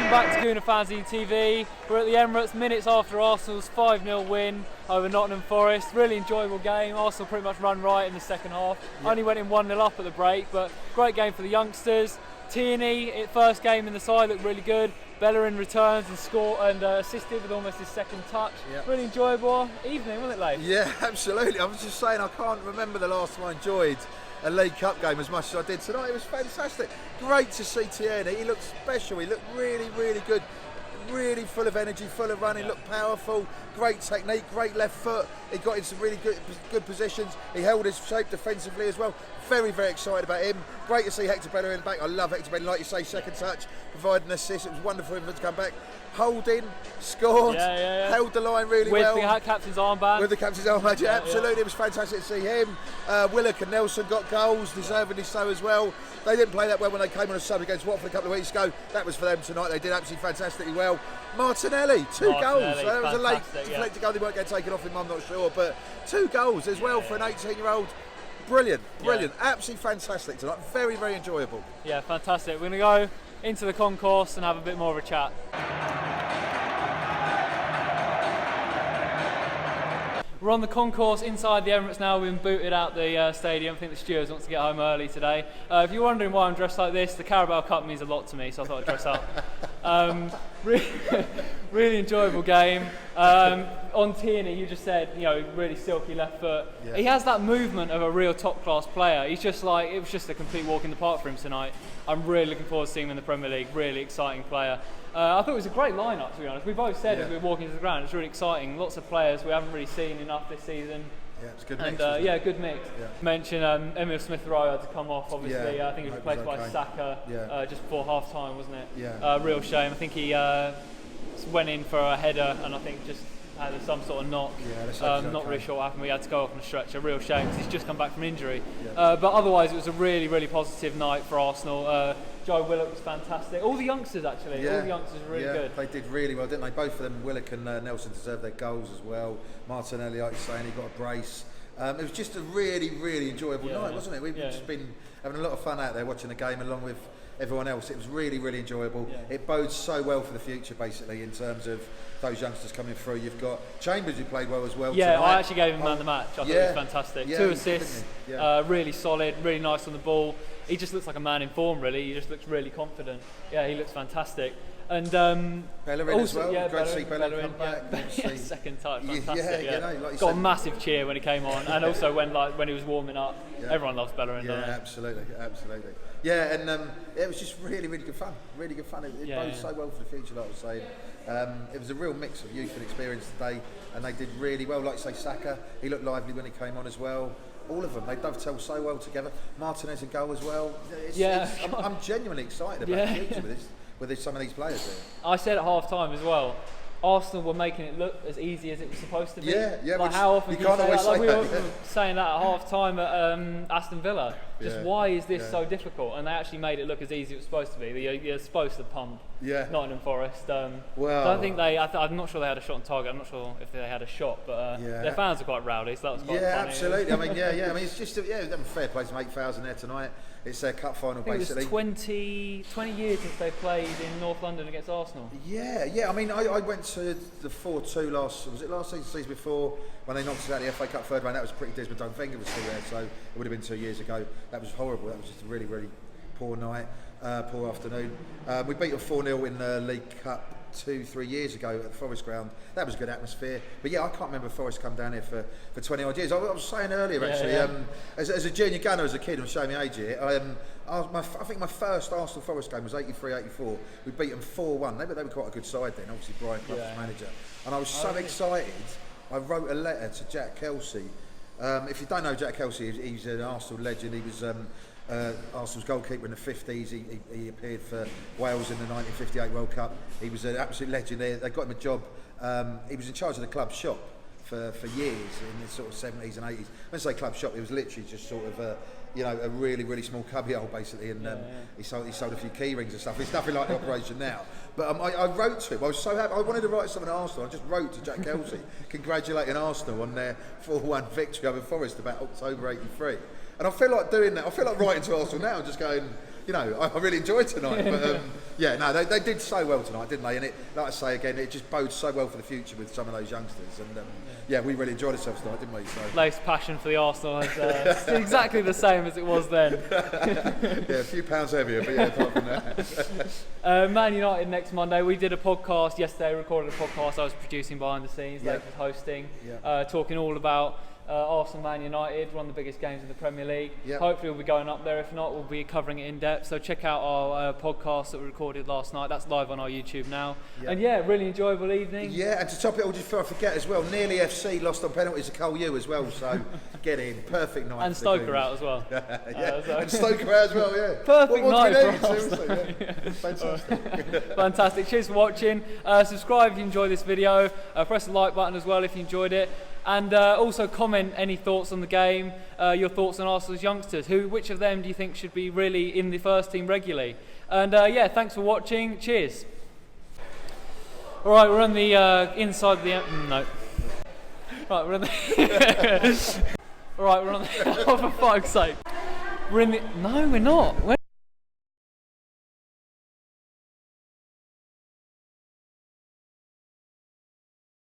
welcome back to Gooner Fanzine TV. We're at the Emirates minutes after Arsenal's 5-0 win over Nottingham Forest. Really enjoyable game. Arsenal pretty much run right in the second half. Yeah. Only went in 1-0 up at the break, but great game for the youngsters. Tierney, first game in the side, looked really good. Bellerin returns and scored and assisted with almost his second touch. Yep. Really enjoyable evening, wasn't it, Layth? Yeah, absolutely. I was just saying, I can't remember the last time I enjoyed a League Cup game as much as I did tonight. It was fantastic. Great to see Tierney. He looked special. He looked really, really good. Really full of energy, full of running, looked powerful, great technique, great left foot. He got in some really good positions. He held his shape defensively as well. Very, very excited about him. Great to see Hector Bellerin back. I love Hector Bellerin, like you say, second touch, provided an assist. It was wonderful for him to come back. Holding, scored, held the line really well. With the captain's armband. With the captain's armband, yeah, absolutely. It was fantastic to see him. Willock and Nelson got goals, deservedly so as well. They didn't play that well when they came on a sub against Watford a couple of weeks ago. That was for them tonight. They did absolutely fantastically well. Martinelli, two goals. That was a late deflected goal. They weren't getting taken off him, I'm not sure, but 2 goals as well for an 18-year-old. Brilliant, brilliant, absolutely fantastic tonight. Very, very enjoyable. Yeah, fantastic. We're going to go into the concourse and have a bit more of a chat. We're on the concourse inside the Emirates now. We've been booted out the stadium. I think the stewards want to get home early today. If you're wondering why I'm dressed like this, the Carabao Cup means a lot to me, so I thought I'd dress up. Really enjoyable game. On Tierney, you just said, you know, really silky left foot. Yeah. He has that movement of a real top-class player. He's just like, it was just a complete walk in the park for him tonight. I'm really looking forward to seeing him in the Premier League. Really exciting player. I thought it was a great lineup, to be honest. We both said as we were walking to the ground, it's really exciting. Lots of players we haven't really seen enough this season. Yeah, it's a good mix. And, good mix. Yeah. Mention Emil Smith-Rowe had to come off, obviously. I think he was replaced by Saka just before half-time, wasn't it? Yeah. Real shame. I think he went in for a header and I think just had some sort of knock. Not really sure what happened. We had to go off on a stretcher. Real shame because he's just come back from injury. Yeah. But otherwise, it was a really, really positive night for Arsenal. Joe Willock was fantastic. All the youngsters, actually. All the youngsters were really good. They did really well, didn't they? Both of them, Willock and Nelson, deserved their goals as well. Martinelli, like you're saying, he got a brace. It was just a really, really enjoyable night, wasn't it? We've just been having a lot of fun out there watching the game along with everyone else. It was really, really enjoyable. Yeah. It bodes so well for the future, basically, in terms of those youngsters coming through. You've got Chambers, who played well as well tonight. I actually gave him man of the match. I thought it was fantastic. 2 assists, really solid, really nice on the ball. He just looks like a man in form, really. He just looks really confident. Yeah, he looks fantastic. And Bellerin as well. Yeah, great to see Bellerin come back. Second touch, fantastic. Like got a massive cheer when he came on, and also when he was warming up. Everyone loves Bellerin. Yeah, absolutely. Yeah, and it was just really, really good fun. Really good fun. It bodes so well for the future, like I was saying. It was a real mix of youth and experience today, and they did really well. Like you say, Saka, he looked lively when he came on as well. All of them, they dovetail so well together. Martinez and goal as well. I'm genuinely excited about the future with some of these players here. I said at half time as well, Arsenal were making it look as easy as it was supposed to be. Like how often you can't always say that? We were saying that at half time at Aston Villa. Why is this so difficult? And they actually made it look as easy as it was supposed to be. You're supposed to pump Nottingham Forest. I'm not sure they had a shot on target. I'm not sure if they had a shot, but their fans are quite rowdy, so that was quite funny. Absolutely. I mean, it's just a fair play to make 1,000 there tonight. It's their cup final, basically. It was 20 years since they played in North London against Arsenal. I mean, I went to the 4-2 last season before, when they knocked us out of the FA Cup third round. That was pretty dismal. Doug Wenger was still there, so it would have been 2 years ago. That was horrible. That was just a really, really poor night, poor afternoon. We beat them 4-0 in the League Cup 2-3 years ago at the Forest ground. That was a good atmosphere. But I can't remember Forest come down here for 20 odd years. I was saying earlier as a junior gunner as a kid, I'm showing my age here, I think my first Arsenal Forest game was 83-84. We beat them 4-1. They were quite a good side then, obviously Brian Clough was manager. And I was so excited, I wrote a letter to Jack Kelsey. If you don't know Jack Kelsey, he's an Arsenal legend. He was Arsenal's goalkeeper in the 50s. He appeared for Wales in the 1958 World Cup. He was an absolute legend there. They got him a job. He was in charge of the club shop for years in the sort of 70s and 80s. When I say club shop, it was literally just sort of a really, really small cubbyhole basically, and he sold a few key rings and stuff. It's nothing like the operation now. But I wrote to him. I was so happy. I wanted to write something at Arsenal. I just wrote to Jack Kelsey congratulating Arsenal on their 4-1 victory over Forest about October '83. And I feel like doing that. I feel like writing to Arsenal now and just going, you know, I really enjoyed tonight. But yeah, no, they did so well tonight, didn't they? And it, like I say again, it just bodes so well for the future with some of those youngsters. And yeah, we really enjoyed ourselves tonight, didn't we? So. Layth's passion for the Arsenal is exactly the same as it was then. Yeah, a few pounds heavier, but yeah, apart from that. Man United next Monday. We did a podcast yesterday, recorded a podcast I was producing behind the scenes, Layth was hosting, talking all about Arsenal, Man United, one of the biggest games in the Premier League. Hopefully we'll be going up there. If not, we'll be covering it in depth. So check out our podcast that we recorded last night. That's live on our YouTube now. And yeah, really enjoyable evening. Yeah, and to top it all, just before I forget as well, Nearly FC lost on penalties to Cole U as well. So get in, perfect night. And Stoker out as well. And Stoker out as well. Yeah, perfect night for Arsenal. Fantastic. Fantastic. Cheers for watching. Subscribe if you enjoyed this video. Press the like button as well if you enjoyed it. And also comment any thoughts on the game, your thoughts on Arsenal's youngsters. Which of them do you think should be really in the first team regularly? And yeah, thanks for watching. Cheers. All right, we're on the inside the no. Right, we're on the. All right, we're on the. Oh, for fuck's sake. We're in the. No, we're not.